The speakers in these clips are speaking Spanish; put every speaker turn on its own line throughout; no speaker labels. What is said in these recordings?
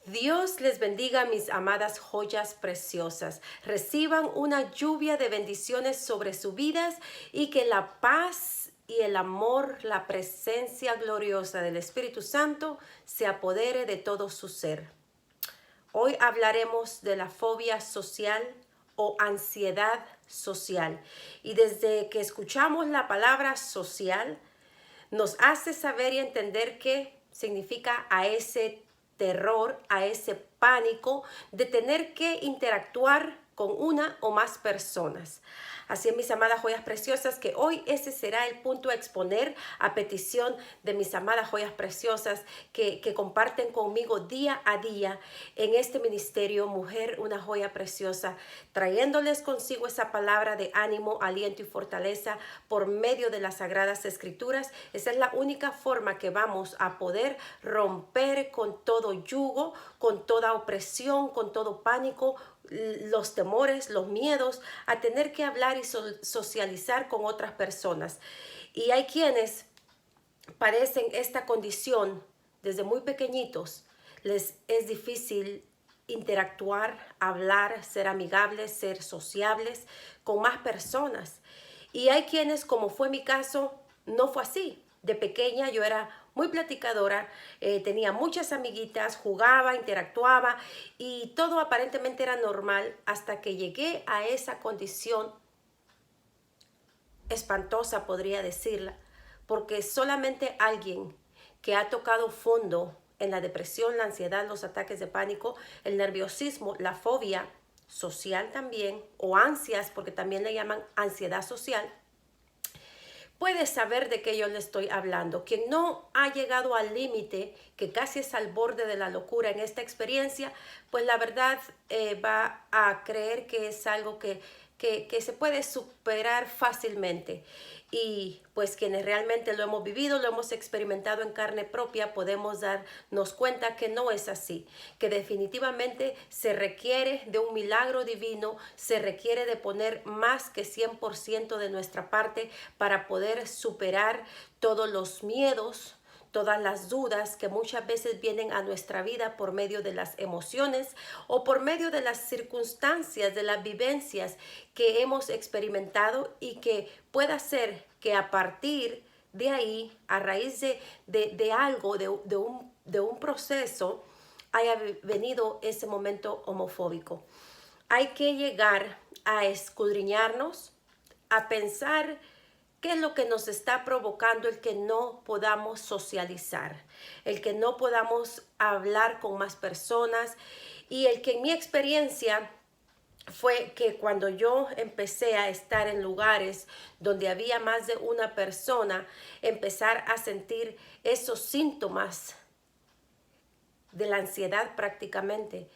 Dios les bendiga, mis amadas joyas preciosas. Reciban una lluvia de bendiciones sobre sus vidas y que la paz y el amor, la presencia gloriosa del Espíritu Santo se apodere de todo su ser. Hoy hablaremos de la fobia social o ansiedad social. Y desde que escuchamos la palabra social, nos hace saber y entender qué significa a ese terror, a ese pánico de tener que interactuar con una o más personas. Así es, mis amadas joyas preciosas, que hoy ese será el punto a exponer a petición de mis amadas joyas preciosas que comparten conmigo día a día en este ministerio Mujer, una joya preciosa, trayéndoles consigo esa palabra de ánimo, aliento y fortaleza por medio de las Sagradas Escrituras. Esa es la única forma que vamos a poder romper con todo yugo, con toda opresión, con todo pánico, los temores, los miedos a tener que hablar y socializar con otras personas. Y hay quienes padecen esta condición desde muy pequeñitos. Les es difícil interactuar, hablar, ser amigables, ser sociables con más personas. Y hay quienes, como fue mi caso, no fue así. De pequeña yo era muy platicadora, tenía muchas amiguitas, jugaba, interactuaba y todo aparentemente era normal hasta que llegué a esa condición espantosa, podría decirla, porque solamente alguien que ha tocado fondo en la depresión, la ansiedad, los ataques de pánico, el nerviosismo, la fobia social también, o ansias, porque también le llaman ansiedad social, puede saber de qué yo le estoy hablando. Quien no ha llegado al límite, que casi es al borde de la locura en esta experiencia, pues la verdad va a creer que es algo que se puede superar fácilmente. Y pues quienes realmente lo hemos vivido, lo hemos experimentado en carne propia, podemos darnos cuenta que no es así, que definitivamente se requiere de un milagro divino, se requiere de poner más que 100% de nuestra parte para poder superar todos los miedos, todas las dudas que muchas veces vienen a nuestra vida por medio de las emociones o por medio de las circunstancias, de las vivencias que hemos experimentado, y que pueda ser que a partir de ahí, a raíz de algo, de un proceso, haya venido ese momento homofóbico. Hay que llegar a escudriñarnos, a pensar qué es lo que nos está provocando el que no podamos socializar, el que no podamos hablar con más personas, y el que en mi experiencia fue que cuando yo empecé a estar en lugares donde había más de una persona, empezar a sentir esos síntomas de la ansiedad prácticamente.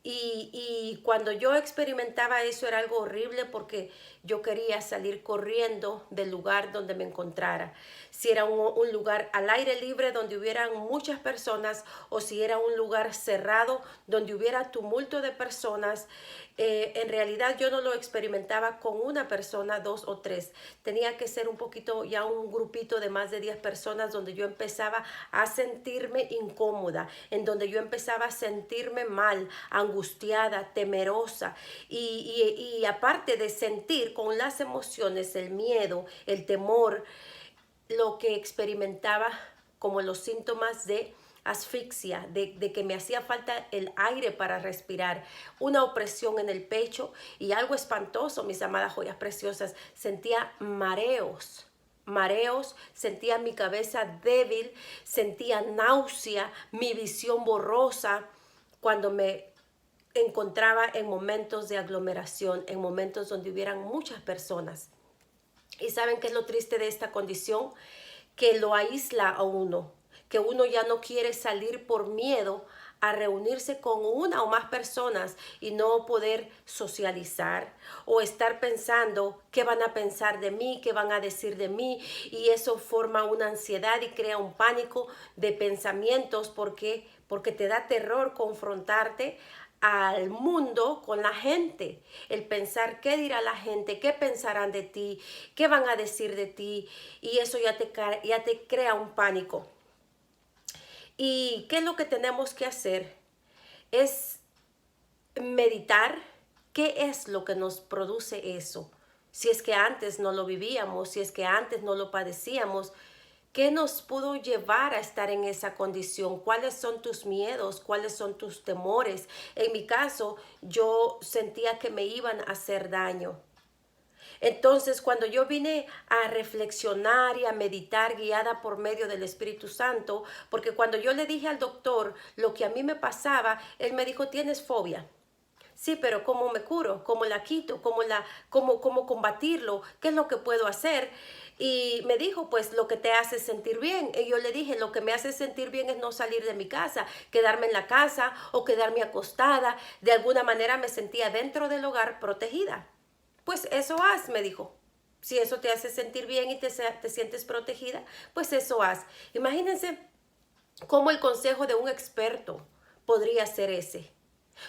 Y cuando yo experimentaba eso era algo horrible, porque yo quería salir corriendo del lugar donde me encontrara. Si era un lugar al aire libre donde hubieran muchas personas, o si era un lugar cerrado donde hubiera tumulto de personas, en realidad yo no lo experimentaba con una persona, dos o tres. Tenía que ser un poquito, ya un grupito de más de 10 personas, donde yo empezaba a sentirme incómoda, en donde yo empezaba a sentirme mal, angustiada, temerosa. Y aparte de sentir con las emociones el miedo, el temor, lo que experimentaba como los síntomas de asfixia, de que me hacía falta el aire para respirar, una opresión en el pecho y algo espantoso, mis amadas joyas preciosas, sentía mareos, sentía mi cabeza débil, sentía náusea, mi visión borrosa cuando me encontraba en momentos de aglomeración, en momentos donde hubieran muchas personas. ¿Y saben qué es lo triste de esta condición? Que lo aísla a uno, que uno ya no quiere salir por miedo a reunirse con una o más personas y no poder socializar, o estar pensando qué van a pensar de mí, qué van a decir de mí, y eso forma una ansiedad y crea un pánico de pensamientos, porque te da terror confrontarte al mundo con la gente, el pensar qué dirá la gente, qué pensarán de ti, qué van a decir de ti, y eso ya te crea un pánico. ¿Y qué es lo que tenemos que hacer? es meditar qué es lo que nos produce eso. Si es que antes no lo vivíamos, si es que antes no lo padecíamos, ¿qué nos pudo llevar a estar en esa condición? ¿Cuáles son tus miedos? ¿Cuáles son tus temores? En mi caso, yo sentía que me iban a hacer daño. Entonces, cuando yo vine a reflexionar y a meditar guiada por medio del Espíritu Santo, porque cuando yo le dije al doctor lo que a mí me pasaba, él me dijo, tienes fobia. Sí, pero ¿cómo me curo? ¿Cómo la quito? ¿Cómo combatirlo? ¿Qué es lo que puedo hacer? Y me dijo, pues lo que te hace sentir bien. Y yo le dije, lo que me hace sentir bien es no salir de mi casa, quedarme en la casa o quedarme acostada. De alguna manera me sentía dentro del hogar protegida. Pues eso haz, me dijo. Si eso te hace sentir bien y te sientes protegida, pues eso haz. Imagínense cómo el consejo de un experto podría ser ese.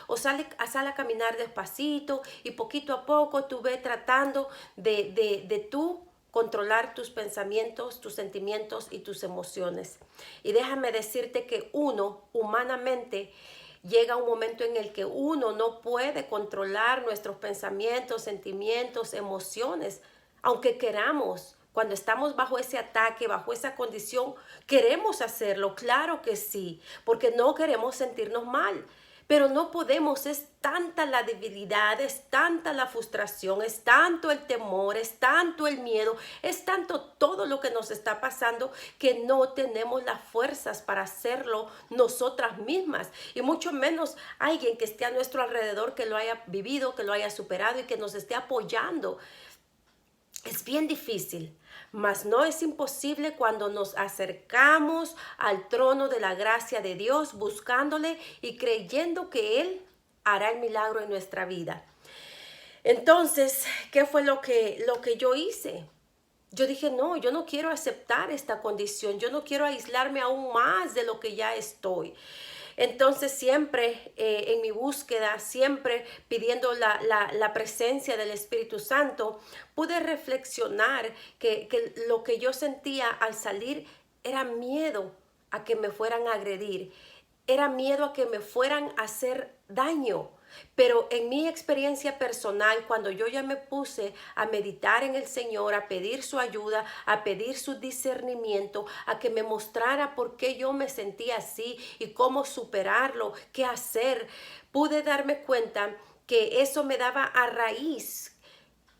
O sale a caminar despacito y poquito a poco tú ve tratando de tú controlar tus pensamientos, tus sentimientos y tus emociones. Y déjame decirte que uno humanamente llega un momento en el que uno no puede controlar nuestros pensamientos, sentimientos, emociones, aunque queramos. Cuando estamos bajo ese ataque, bajo esa condición, queremos hacerlo, claro que sí, porque no queremos sentirnos mal. Pero no podemos, es tanta la debilidad, es tanta la frustración, es tanto el temor, es tanto el miedo, es tanto todo lo que nos está pasando que no tenemos las fuerzas para hacerlo nosotras mismas. Y mucho menos alguien que esté a nuestro alrededor, que lo haya vivido, que lo haya superado y que nos esté apoyando. Es bien difícil, mas no es imposible cuando nos acercamos al trono de la gracia de Dios, buscándole y creyendo que Él hará el milagro en nuestra vida. Entonces, ¿qué fue lo que yo hice? Yo dije, no, yo no quiero aceptar esta condición, yo no quiero aislarme aún más de lo que ya estoy. Entonces siempre en mi búsqueda, siempre pidiendo la presencia del Espíritu Santo, pude reflexionar que lo que yo sentía al salir era miedo a que me fueran a agredir, era miedo a que me fueran a hacer daño. Pero en mi experiencia personal, cuando yo ya me puse a meditar en el Señor, a pedir su ayuda, a pedir su discernimiento, a que me mostrara por qué yo me sentía así y cómo superarlo, qué hacer, pude darme cuenta que eso me daba a raíz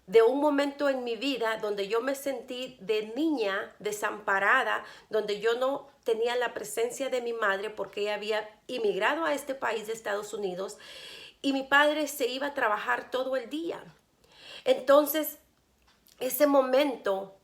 de un momento en mi vida donde yo me sentí de niña desamparada, donde yo no tenía la presencia de mi madre porque ella había inmigrado a este país de Estados Unidos y mi padre se iba a trabajar todo el día. Entonces, ese momento,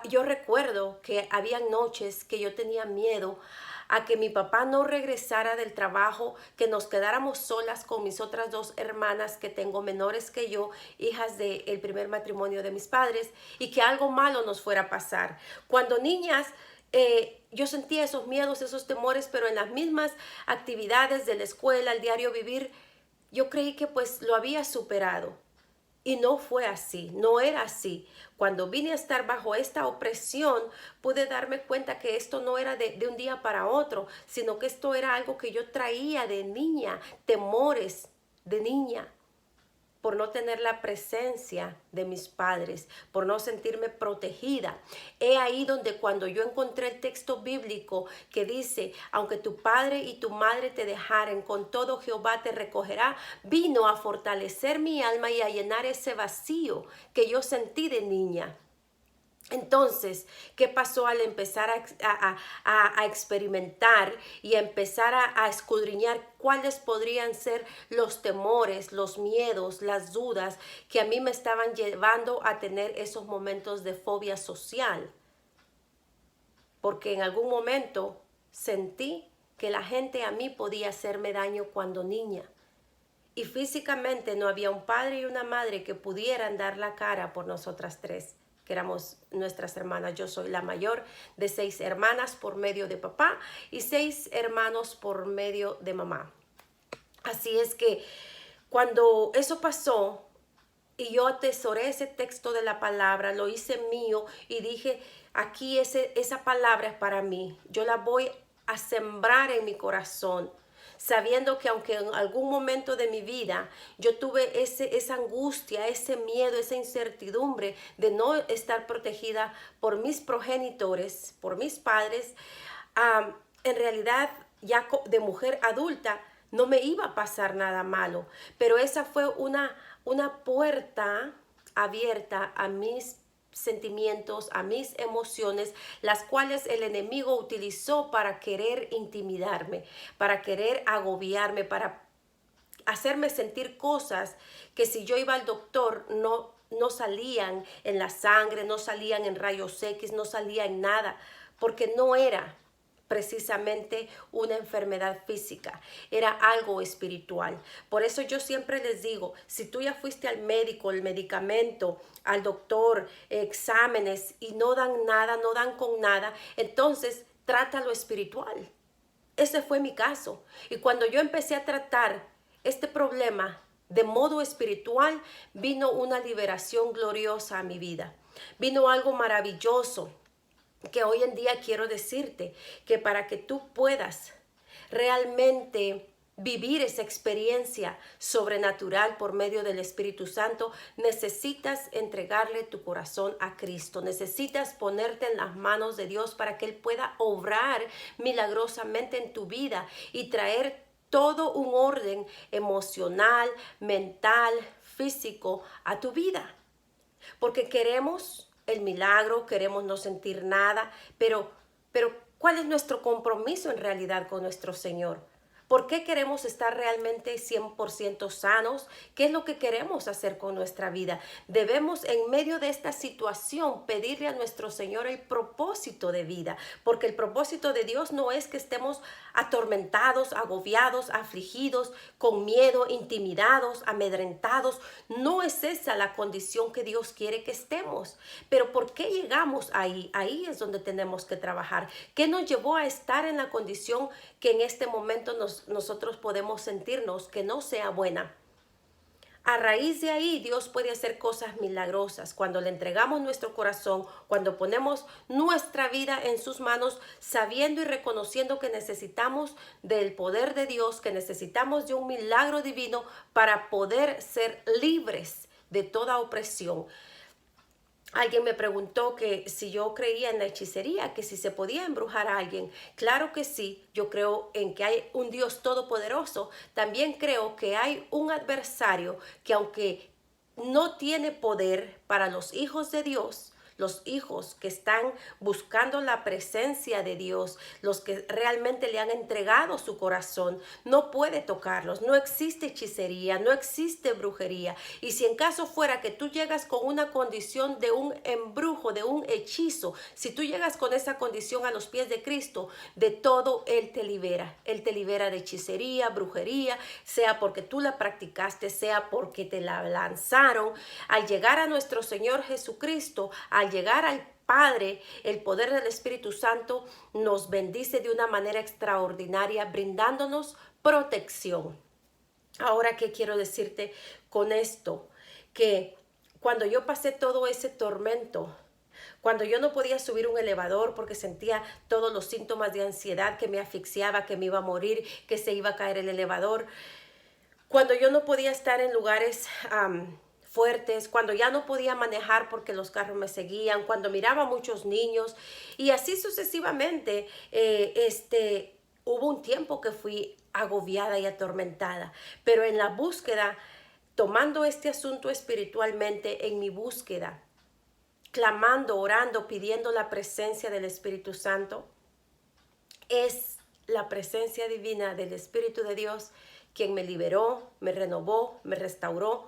yo recuerdo que había noches que yo tenía miedo a que mi papá no regresara del trabajo, que nos quedáramos solas con mis otras dos hermanas que tengo menores que yo, hijas del primer matrimonio de mis padres, y que algo malo nos fuera a pasar. Cuando niñas, yo sentía esos miedos, esos temores, pero en las mismas actividades de la escuela, el diario vivir, yo creí que pues lo había superado. Y no fue así, no era así. Cuando vine a estar bajo esta opresión, pude darme cuenta que esto no era de un día para otro, sino que esto era algo que yo traía de niña, temores de niña, por no tener la presencia de mis padres, por no sentirme protegida. He ahí donde cuando yo encontré el texto bíblico que dice, aunque tu padre y tu madre te dejaren, con todo Jehová te recogerá, vino a fortalecer mi alma y a llenar ese vacío que yo sentí de niña. Entonces, ¿qué pasó al empezar a experimentar y a empezar a escudriñar cuáles podrían ser los temores, los miedos, las dudas que a mí me estaban llevando a tener esos momentos de fobia social? Porque en algún momento sentí que la gente a mí podía hacerme daño cuando niña. Y físicamente no había un padre y una madre que pudieran dar la cara por nosotras tres, que éramos nuestras hermanas. Yo soy la mayor de 6 hermanas por medio de papá y 6 hermanos por medio de mamá. Así es que cuando eso pasó y yo atesoré ese texto de la palabra, lo hice mío y dije, aquí esa palabra es para mí. Yo la voy a sembrar en mi corazón. sabiendo que aunque en algún momento de mi vida yo tuve esa angustia, ese miedo, esa incertidumbre de no estar protegida por mis progenitores, por mis padres, en realidad ya de mujer adulta no me iba a pasar nada malo, pero esa fue una puerta abierta a mis sentimientos, a mis emociones, las cuales el enemigo utilizó para querer intimidarme, para querer agobiarme, para hacerme sentir cosas que si yo iba al doctor no salían en la sangre, no salían en rayos X, no salía en nada, porque no era precisamente una enfermedad física, era algo espiritual. Por eso yo siempre les digo, si tú ya fuiste al médico, el medicamento, al doctor, exámenes y no dan nada, no dan con nada, entonces trata lo espiritual. Ese fue mi caso. Y cuando yo empecé a tratar este problema de modo espiritual, vino una liberación gloriosa a mi vida. Vino algo maravilloso que hoy en día quiero decirte, que para que tú puedas realmente vivir esa experiencia sobrenatural por medio del Espíritu Santo, necesitas entregarle tu corazón a Cristo, necesitas ponerte en las manos de Dios para que Él pueda obrar milagrosamente en tu vida y traer todo un orden emocional, mental, físico a tu vida. Porque queremos el milagro, queremos no sentir nada, pero ¿cuál es nuestro compromiso en realidad con nuestro Señor? ¿Por qué queremos estar realmente 100% sanos? ¿Qué es lo que queremos hacer con nuestra vida? Debemos en medio de esta situación pedirle a nuestro Señor el propósito de vida, porque el propósito de Dios no es que estemos atormentados, agobiados, afligidos, con miedo, intimidados, amedrentados. No es esa la condición que Dios quiere que estemos. Pero ¿por qué llegamos ahí? Ahí es donde tenemos que trabajar. ¿Qué nos llevó a estar en la condición que en este momento nosotros podemos sentirnos que no sea buena? A raíz de ahí, Dios puede hacer cosas milagrosas cuando le entregamos nuestro corazón, cuando ponemos nuestra vida en sus manos, sabiendo y reconociendo que necesitamos del poder de Dios, que necesitamos de un milagro divino para poder ser libres de toda opresión. Alguien me preguntó que si yo creía en la hechicería, que si se podía embrujar a alguien. Claro que sí, yo creo en que hay un Dios todopoderoso. También creo que hay un adversario que aunque no tiene poder para los hijos de Dios, los hijos que están buscando la presencia de Dios, los que realmente le han entregado su corazón, no puede tocarlos. No existe hechicería, no existe brujería. Y si en caso fuera que tú llegas con una condición de un embrujo, de un hechizo, si tú llegas con esa condición a los pies de Cristo, de todo Él te libera. Él te libera de hechicería, brujería, sea porque tú la practicaste, sea porque te la lanzaron. Al llegar a nuestro Señor Jesucristo, al llegar al Padre, el poder del Espíritu Santo nos bendice de una manera extraordinaria, brindándonos protección. Ahora, ¿qué quiero decirte con esto? Que cuando yo pasé todo ese tormento, cuando yo no podía subir un elevador porque sentía todos los síntomas de ansiedad, que me asfixiaba, que me iba a morir, que se iba a caer el elevador, cuando yo no podía estar en lugares fuertes, cuando ya no podía manejar porque los carros me seguían, cuando miraba a muchos niños y así sucesivamente, hubo un tiempo que fui agobiada y atormentada, pero en la búsqueda, tomando este asunto espiritualmente, en mi búsqueda, clamando, orando, pidiendo la presencia del Espíritu Santo, es la presencia divina del Espíritu de Dios quien me liberó, me renovó, me restauró,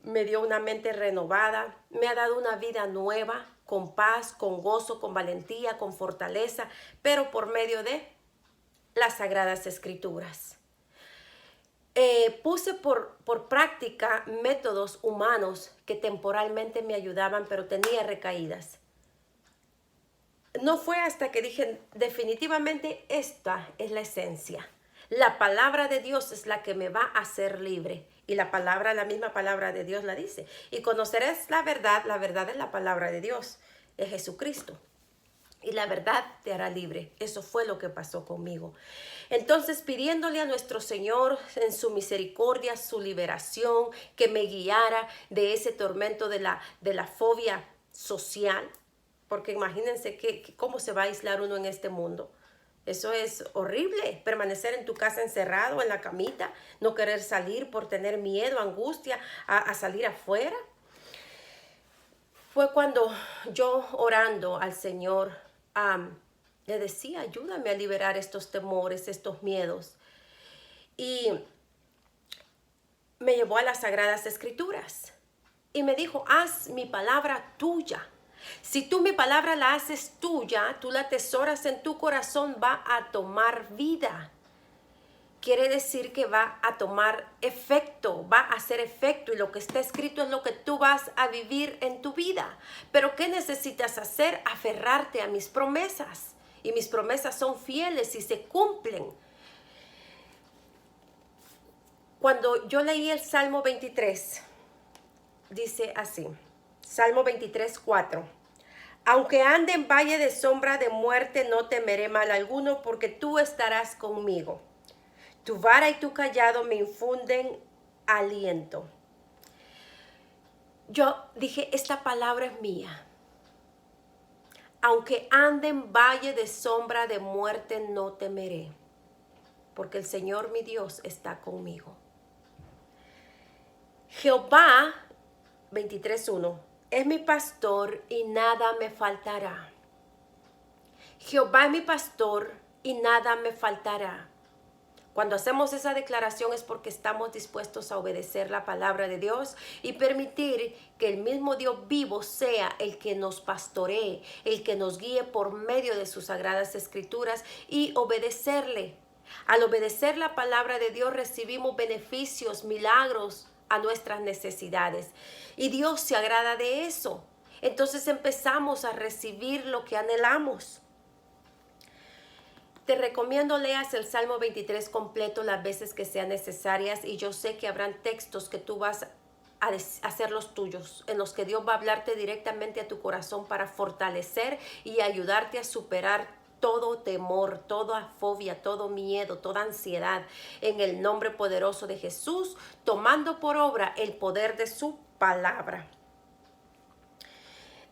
me dio una mente renovada, me ha dado una vida nueva, con paz, con gozo, con valentía, con fortaleza, pero por medio de las Sagradas Escrituras. Puse por práctica métodos humanos que temporalmente me ayudaban, pero tenía recaídas. No fue hasta que dije, definitivamente esta es la esencia. La palabra de Dios es la que me va a hacer libre. Y la misma palabra de Dios la dice. Y conocerás la verdad es la palabra de Dios, es Jesucristo. y la verdad te hará libre. Eso fue lo que pasó conmigo. Entonces, pidiéndole a nuestro Señor en su misericordia, su liberación, que me guiara de ese tormento de la fobia social, porque imagínense cómo se va a aislar uno en este mundo. Eso es horrible, permanecer en tu casa encerrado, en la camita, no querer salir por tener miedo, angustia a salir afuera. Fue cuando yo, orando al Señor, le decía, ayúdame a liberar estos temores, estos miedos. Y me llevó a las Sagradas Escrituras y me dijo, haz mi palabra tuya. Si tú mi palabra la haces tuya, tú la atesoras en tu corazón, va a tomar vida. Quiere decir que va a tomar efecto, va a hacer efecto, y lo que está escrito es lo que tú vas a vivir en tu vida. Pero ¿qué necesitas hacer? Aferrarte a mis promesas, y mis promesas son fieles y se cumplen. Cuando yo leí el Salmo 23, dice así, Salmo 23, 4. Aunque ande en valle de sombra de muerte, no temeré mal alguno, porque tú estarás conmigo. Tu vara y tu callado me infunden aliento. Yo dije, esta palabra es mía. Aunque ande en valle de sombra de muerte, no temeré, porque el Señor mi Dios está conmigo. Jehová, 23:1, es mi pastor y nada me faltará. Jehová es mi pastor y nada me faltará. Cuando hacemos esa declaración es porque estamos dispuestos a obedecer la palabra de Dios y permitir que el mismo Dios vivo sea el que nos pastoree, el que nos guíe por medio de sus sagradas escrituras, y obedecerle. Al obedecer la palabra de Dios recibimos beneficios, milagros a nuestras necesidades, y Dios se agrada de eso. Entonces empezamos a recibir lo que anhelamos. Te recomiendo leas el Salmo 23 completo las veces que sean necesarias, y yo sé que habrán textos que tú vas a hacer los tuyos, en los que Dios va a hablarte directamente a tu corazón para fortalecer y ayudarte a superar todo temor, toda fobia, todo miedo, toda ansiedad, en el nombre poderoso de Jesús, tomando por obra el poder de su palabra.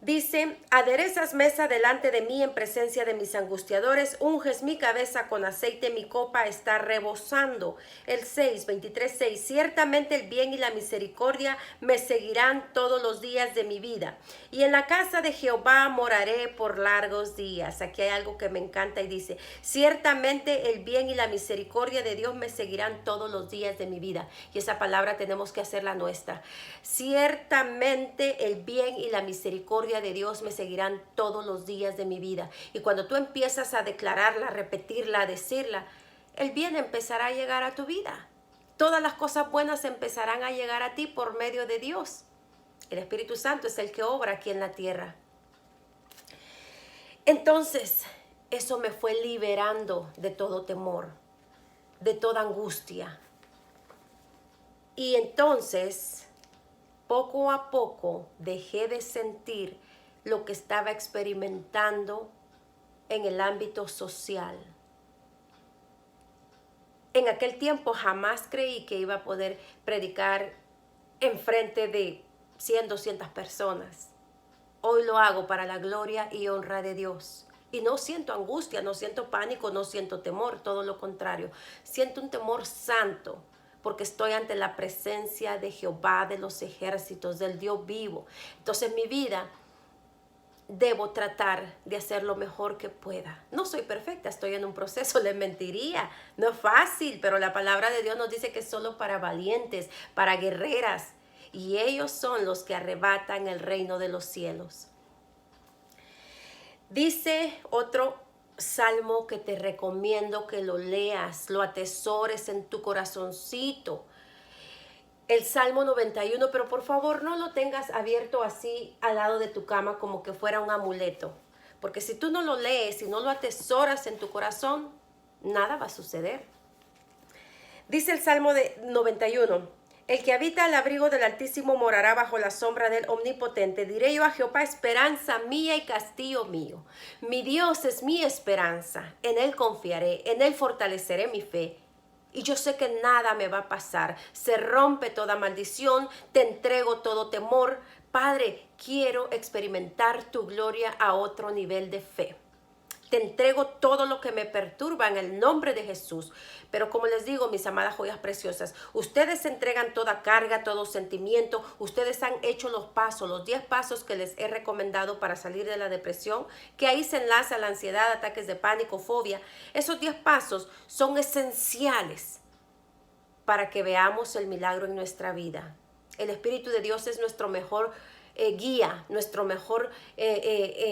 Dice, aderezas mesa delante de mí en presencia de mis angustiadores, unges mi cabeza con aceite, mi copa está rebosando. El 23:6, ciertamente el bien y la misericordia me seguirán todos los días de mi vida, y en la casa de Jehová moraré por largos días. Aquí hay algo que me encanta y dice, ciertamente el bien y la misericordia de Dios me seguirán todos los días de mi vida. Y esa palabra tenemos que hacerla nuestra. Ciertamente el bien y la misericordia de Dios me seguirán todos los días de mi vida. Y cuando tú empiezas a declararla, a repetirla, a decirla, el bien empezará a llegar a tu vida. Todas las cosas buenas empezarán a llegar a ti por medio de Dios. El Espíritu Santo es el que obra aquí en la tierra. Entonces, eso me fue liberando de todo temor, de toda angustia. Y entonces, poco a poco dejé de sentir lo que estaba experimentando en el ámbito social. En aquel tiempo jamás creí que iba a poder predicar en frente de 100, 200 personas. Hoy lo hago para la gloria y honra de Dios. Y no siento angustia, no siento pánico, no siento temor, todo lo contrario. Siento un temor santo, porque estoy ante la presencia de Jehová de los ejércitos, del Dios vivo. Entonces mi vida debo tratar de hacer lo mejor que pueda. No soy perfecta, estoy en un proceso, les mentiría. No es fácil, pero la palabra de Dios nos dice que es solo para valientes, para guerreras. Y ellos son los que arrebatan el reino de los cielos. Dice otro salmo que te recomiendo que lo leas, lo atesores en tu corazoncito. El Salmo 91, pero por favor no lo tengas abierto así al lado de tu cama como que fuera un amuleto. Porque si tú no lo lees y no lo atesoras en tu corazón, nada va a suceder. Dice el Salmo 91, El que habita al abrigo del Altísimo morará bajo la sombra del Omnipotente. Diré yo a Jehová, esperanza mía y castillo mío. Mi Dios es mi esperanza. En Él confiaré, en Él fortaleceré mi fe. Y yo sé que nada me va a pasar. Se rompe toda maldición, te entrego todo temor. Padre, quiero experimentar tu gloria a otro nivel de fe. Te entrego todo lo que me perturba en el nombre de Jesús. Pero como les digo, mis amadas joyas preciosas, ustedes entregan toda carga, todo sentimiento. Ustedes han hecho los pasos, los 10 pasos que les he recomendado para salir de la depresión, que ahí se enlaza la ansiedad, ataques de pánico, fobia. Esos 10 pasos son esenciales para que veamos el milagro en nuestra vida. El Espíritu de Dios es nuestro mejor guía, nuestro mejor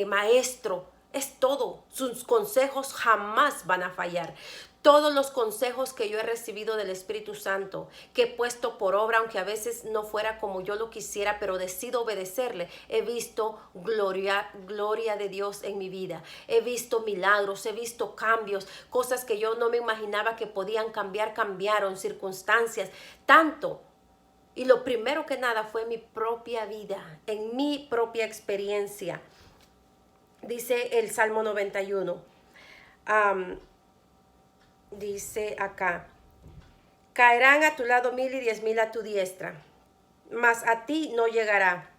maestro. Es todo. Sus consejos jamás van a fallar. Todos los consejos que yo he recibido del Espíritu Santo, que he puesto por obra, aunque a veces no fuera como yo lo quisiera, pero decido obedecerle, he visto gloria de Dios en mi vida. He visto milagros, he visto cambios, cosas que yo no me imaginaba que podían cambiar, cambiaron, circunstancias, tanto. Y lo primero que nada fue mi propia vida, en mi propia experiencia. Dice el Salmo 91, dice acá, caerán a tu lado 1000 y 10,000 a tu diestra, mas a ti no llegará.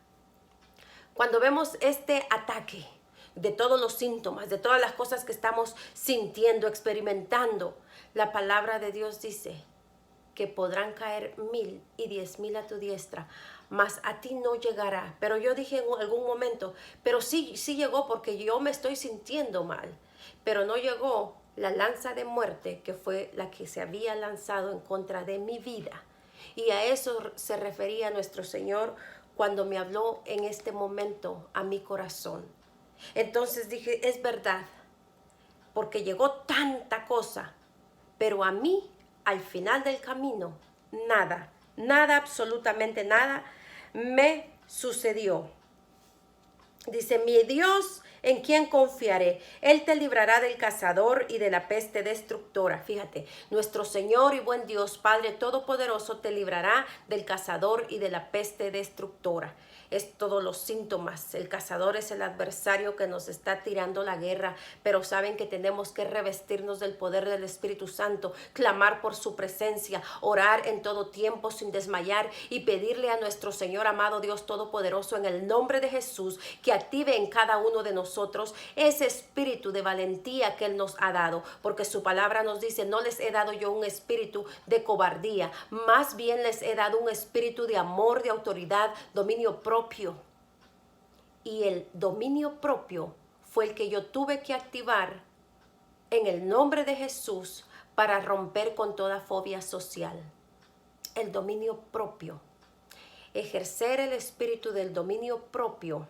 Cuando vemos este ataque de todos los síntomas, de todas las cosas que estamos sintiendo, experimentando, la palabra de Dios dice que podrán caer 1000 y 10,000 a tu diestra, mas a ti no llegará. Pero yo dije en algún momento, pero sí llegó porque yo me estoy sintiendo mal. Pero no llegó la lanza de muerte que fue la que se había lanzado en contra de mi vida. Y a eso se refería nuestro Señor cuando me habló en este momento a mi corazón. Entonces dije, es verdad, porque llegó tanta cosa, pero a mí, al final del camino, nada, absolutamente nada me sucedió. Dice, mi Dios, ¿en quién confiaré? Él te librará del cazador y de la peste destructora. Fíjate, nuestro Señor y buen Dios, Padre Todopoderoso, te librará del cazador y de la peste destructora. Es todos los síntomas. El cazador es el adversario que nos está tirando la guerra, pero saben que tenemos que revestirnos del poder del Espíritu Santo, clamar por su presencia, orar en todo tiempo sin desmayar y pedirle a nuestro Señor amado Dios Todopoderoso en el nombre de Jesús que active en cada uno de nosotros ese espíritu de valentía que Él nos ha dado, porque su palabra nos dice, no les he dado yo un espíritu de cobardía, más bien les he dado un espíritu de amor, de autoridad, dominio propio. Y el dominio propio fue el que yo tuve que activar en el nombre de Jesús para romper con toda fobia social. El dominio propio. Ejercer el espíritu del dominio propio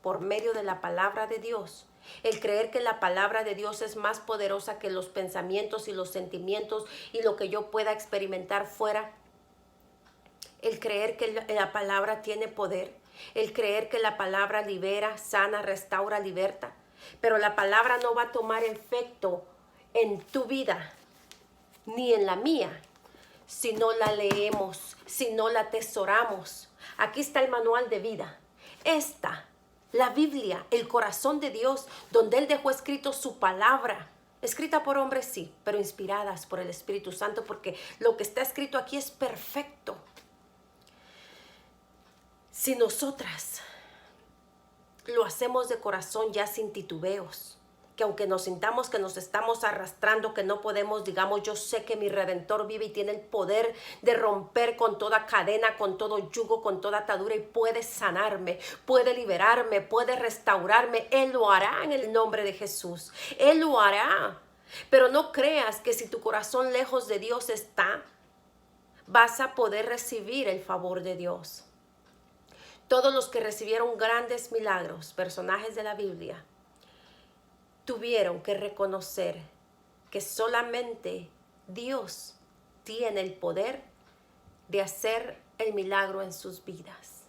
por medio de la palabra de Dios. El creer que la palabra de Dios es más poderosa que los pensamientos y los sentimientos y lo que yo pueda experimentar fuera. El creer que la palabra tiene poder. El creer que la palabra libera, sana, restaura, liberta. Pero la palabra no va a tomar efecto en tu vida, ni en la mía, si no la leemos, si no la atesoramos. Aquí está el manual de vida. La Biblia, el corazón de Dios, donde Él dejó escrito su palabra. Escrita por hombres, sí, pero inspiradas por el Espíritu Santo, porque lo que está escrito aquí es perfecto. Si nosotras lo hacemos de corazón ya sin titubeos, que aunque nos sintamos que nos estamos arrastrando, que no podemos, digamos, yo sé que mi Redentor vive y tiene el poder de romper con toda cadena, con todo yugo, con toda atadura y puede sanarme, puede liberarme, puede restaurarme. Él lo hará en el nombre de Jesús. Él lo hará. Pero no creas que si tu corazón lejos de Dios está, vas a poder recibir el favor de Dios. Todos los que recibieron grandes milagros, personajes de la Biblia, tuvieron que reconocer que solamente Dios tiene el poder de hacer el milagro en sus vidas.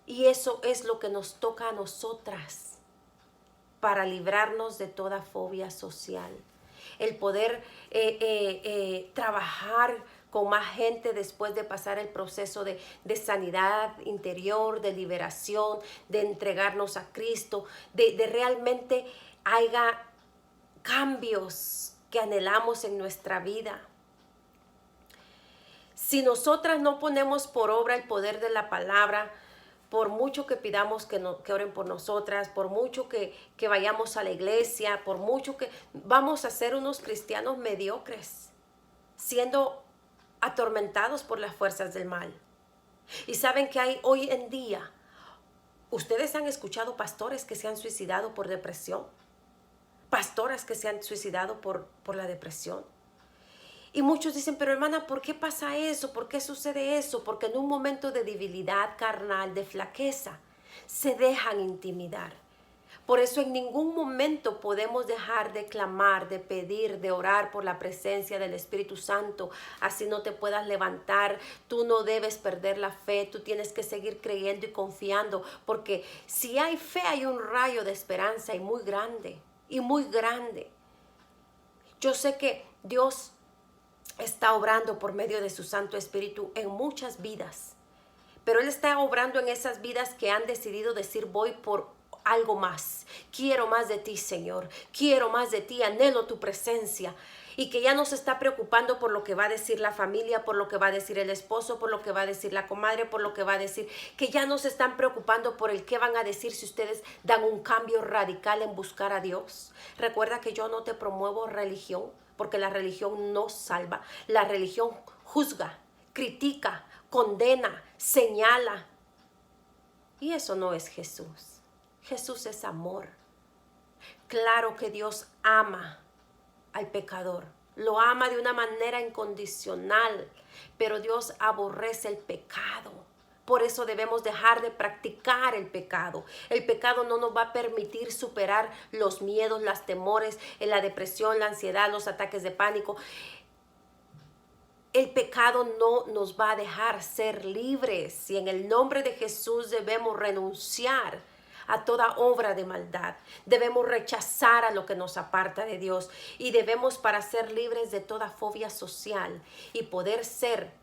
Y eso es lo que nos toca a nosotras para librarnos de toda fobia social. El poder trabajar con más gente después de pasar el proceso de sanidad interior, de liberación, de entregarnos a Cristo, de realmente haya cambios que anhelamos en nuestra vida. Si nosotras no ponemos por obra el poder de la palabra, por mucho que pidamos que oren por nosotras, por mucho que vayamos a la iglesia, por mucho que vamos a ser unos cristianos mediocres, siendo atormentados por las fuerzas del mal. Y saben que hay hoy en día, ustedes han escuchado pastores que se han suicidado por depresión, pastoras que se han suicidado por la depresión. Y muchos dicen, pero hermana, ¿por qué pasa eso? ¿Por qué sucede eso? Porque en un momento de debilidad carnal, de flaqueza, se dejan intimidar. Por eso en ningún momento podemos dejar de clamar, de pedir, de orar por la presencia del Espíritu Santo. Así no te puedas levantar. Tú no debes perder la fe. Tú tienes que seguir creyendo y confiando. Porque si hay fe, hay un rayo de esperanza y muy grande. Y muy grande. Yo sé que Dios está obrando por medio de su Santo Espíritu en muchas vidas, pero Él está obrando en esas vidas que han decidido decir, voy por algo más, quiero más de ti, Señor, quiero más de ti, anhelo tu presencia, y que ya no se está preocupando por lo que va a decir la familia, por lo que va a decir el esposo, por lo que va a decir la comadre, por lo que va a decir, que ya no se están preocupando por el qué van a decir si ustedes dan un cambio radical en buscar a Dios. Recuerda que yo no te promuevo religión, porque la religión no salva. La religión juzga, critica, condena, señala. Y eso no es Jesús. Jesús es amor. Claro que Dios ama al pecador. Lo ama de una manera incondicional, pero Dios aborrece el pecado. Por eso debemos dejar de practicar el pecado. El pecado no nos va a permitir superar los miedos, los temores, la depresión, la ansiedad, los ataques de pánico. El pecado no nos va a dejar ser libres. Y en el nombre de Jesús debemos renunciar a toda obra de maldad. Debemos rechazar a lo que nos aparta de Dios. Y debemos, para ser libres de toda fobia social y poder ser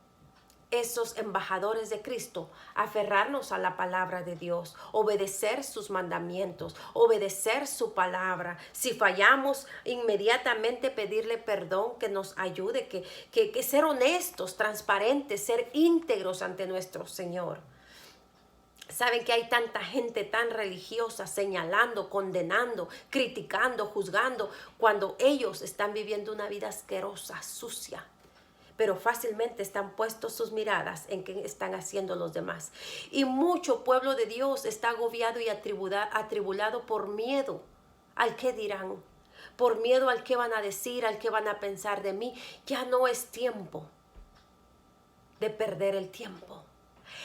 esos embajadores de Cristo, aferrarnos a la palabra de Dios, obedecer sus mandamientos, obedecer su palabra. Si fallamos, inmediatamente pedirle perdón, que nos ayude, que ser honestos, transparentes, ser íntegros ante nuestro Señor. Saben que hay tanta gente tan religiosa señalando, condenando, criticando, juzgando, cuando ellos están viviendo una vida asquerosa, sucia. Pero fácilmente están puestos sus miradas en qué están haciendo los demás. Y mucho pueblo de Dios está agobiado y atribulado por miedo al qué dirán, por miedo al qué van a decir, al qué van a pensar de mí. Ya no es tiempo de perder el tiempo.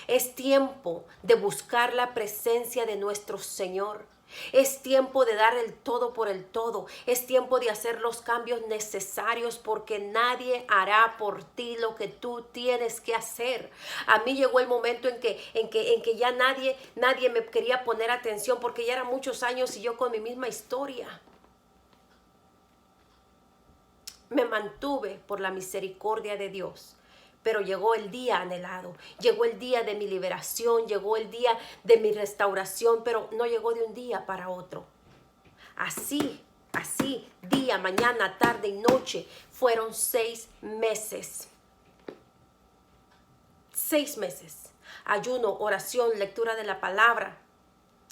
Es tiempo de buscar la presencia de nuestro Señor. Es tiempo de dar el todo por el todo. Es tiempo de hacer los cambios necesarios, porque nadie hará por ti lo que tú tienes que hacer. A mí llegó el momento en que ya nadie me quería poner atención, porque ya eran muchos años y yo con mi misma historia. Me mantuve por la misericordia de Dios. Pero llegó el día anhelado, llegó el día de mi liberación, llegó el día de mi restauración, pero no llegó de un día para otro. Así, día, mañana, tarde y noche, fueron 6 meses. 6 meses. Ayuno, oración, lectura de la palabra,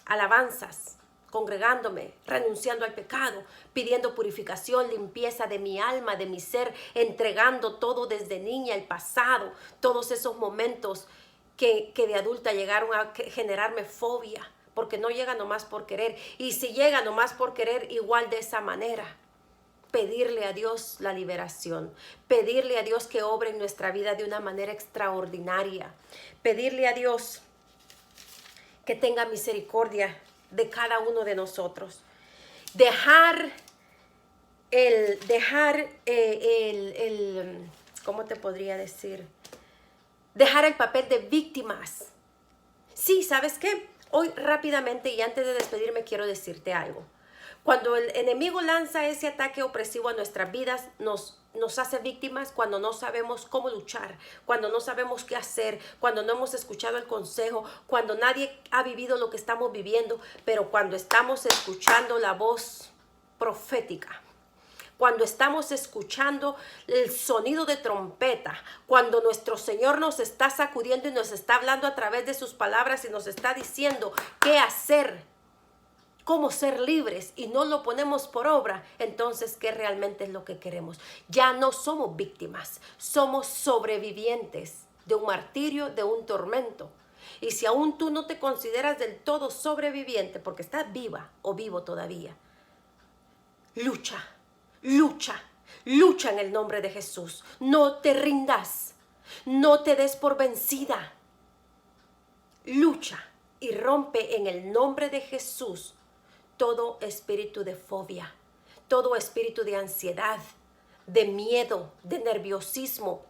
alabanzas, congregándome, renunciando al pecado, pidiendo purificación, limpieza de mi alma, de mi ser, entregando todo desde niña, el pasado, todos esos momentos que de adulta llegaron a generarme fobia, porque no llega nomás por querer, y si llega nomás por querer, igual de esa manera. Pedirle a Dios la liberación, pedirle a Dios que obre en nuestra vida de una manera extraordinaria, pedirle a Dios que tenga misericordia de cada uno de nosotros. ¿Cómo te podría decir? Dejar el papel de víctimas. Sí, ¿sabes qué? Hoy rápidamente y antes de despedirme quiero decirte algo. Cuando el enemigo lanza ese ataque opresivo a nuestras vidas, nos nos hace víctimas cuando no sabemos cómo luchar, cuando no sabemos qué hacer, cuando no hemos escuchado el consejo, cuando nadie ha vivido lo que estamos viviendo, pero cuando estamos escuchando la voz profética, cuando estamos escuchando el sonido de trompeta, cuando nuestro Señor nos está sacudiendo y nos está hablando a través de sus palabras y nos está diciendo qué hacer, cómo ser libres, y no lo ponemos por obra, entonces ¿qué realmente es lo que queremos? Ya no somos víctimas, somos sobrevivientes de un martirio, de un tormento. Y si aún tú no te consideras del todo sobreviviente, porque estás viva o vivo todavía, lucha, lucha, lucha en el nombre de Jesús. No te rindas, no te des por vencida. Lucha y rompe en el nombre de Jesús todo espíritu de fobia, todo espíritu de ansiedad, de miedo, de nerviosismo.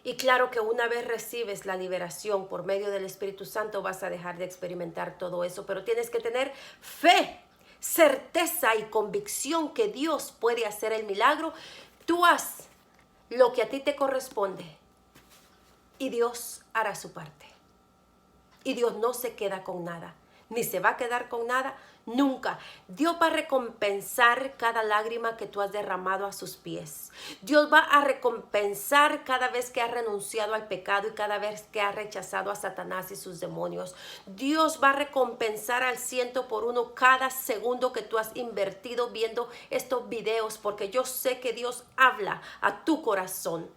Y claro que una vez recibes la liberación por medio del Espíritu Santo, vas a dejar de experimentar todo eso, pero tienes que tener fe, certeza y convicción que Dios puede hacer el milagro. Tú haz lo que a ti te corresponde y Dios hará su parte. Y Dios no se queda con nada, ni se va a quedar con nada nunca. Dios va a recompensar cada lágrima que tú has derramado a sus pies. Dios va a recompensar cada vez que has renunciado al pecado y cada vez que has rechazado a Satanás y sus demonios. Dios va a recompensar al 100 por 1 cada segundo que tú has invertido viendo estos videos, porque yo sé que Dios habla a tu corazón.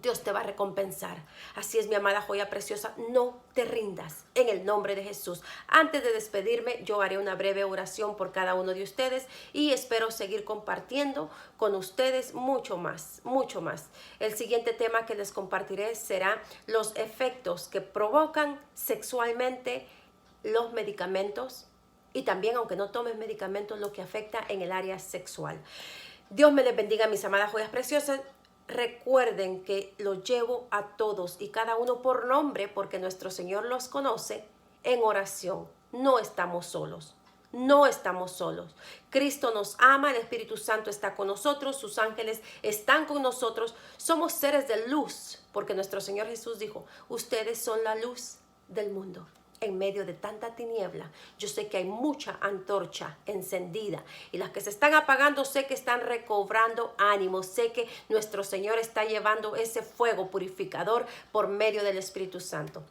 Dios te va a recompensar. Así es, mi amada joya preciosa, no te rindas en el nombre de Jesús. Antes de despedirme, yo haré una breve oración por cada uno de ustedes y espero seguir compartiendo con ustedes mucho más, mucho más. El siguiente tema que les compartiré será los efectos que provocan sexualmente los medicamentos, y también, aunque no tomes medicamentos, lo que afecta en el área sexual. Dios me les bendiga, mis amadas joyas preciosas. Recuerden que los llevo a todos y cada uno por nombre, porque nuestro Señor los conoce, en oración. No estamos solos. No estamos solos. Cristo nos ama, el Espíritu Santo está con nosotros, sus ángeles están con nosotros. Somos seres de luz, porque nuestro Señor Jesús dijo, ustedes son la luz del mundo. En medio de tanta tiniebla, yo sé que hay mucha antorcha encendida y las que se están apagando, sé que están recobrando ánimo, sé que nuestro Señor está llevando ese fuego purificador por medio del Espíritu Santo.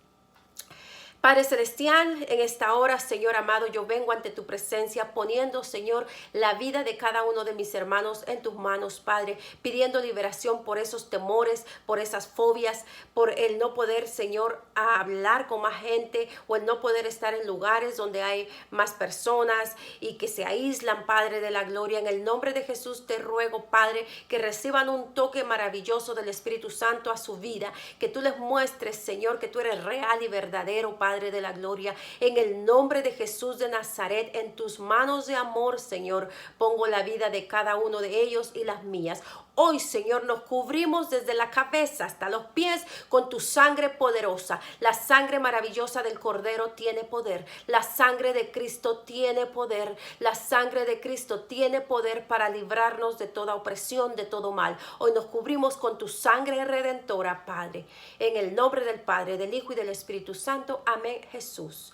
Padre Celestial, en esta hora, Señor amado, yo vengo ante tu presencia poniendo, Señor, la vida de cada uno de mis hermanos en tus manos, Padre, pidiendo liberación por esos temores, por esas fobias, por el no poder, Señor, hablar con más gente o el no poder estar en lugares donde hay más personas y que se aíslan, Padre de la gloria. En el nombre de Jesús te ruego, Padre, que reciban un toque maravilloso del Espíritu Santo a su vida, que tú les muestres, Señor, que tú eres real y verdadero, Padre de la gloria. En el nombre de Jesús de Nazaret, en tus manos de amor, Señor, pongo la vida de cada uno de ellos y las mías. Hoy, Señor, nos cubrimos desde la cabeza hasta los pies con tu sangre poderosa. La sangre maravillosa del Cordero tiene poder. La sangre de Cristo tiene poder. La sangre de Cristo tiene poder para librarnos de toda opresión, de todo mal. Hoy nos cubrimos con tu sangre redentora, Padre. En el nombre del Padre, del Hijo y del Espíritu Santo. Amén, Jesús.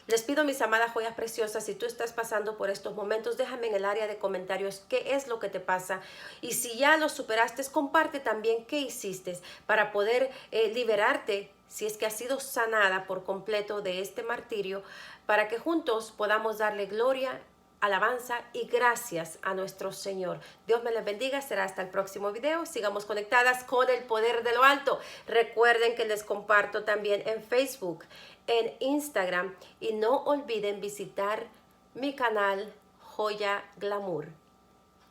Les pido, mis amadas joyas preciosas, si tú estás pasando por estos momentos, déjame en el área de comentarios qué es lo que te pasa. Y si ya lo superaste, comparte también qué hiciste para poder liberarte, si es que has sido sanada por completo de este martirio, para que juntos podamos darle gloria, alabanza y gracias a nuestro Señor. Dios me les bendiga. Será hasta el próximo video. Sigamos conectadas con el poder de lo alto. Recuerden que les comparto también en Facebook, en Instagram, y no olviden visitar mi canal Joya Glamour.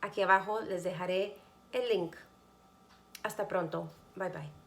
Aquí abajo les dejaré el link. Hasta pronto. Bye bye.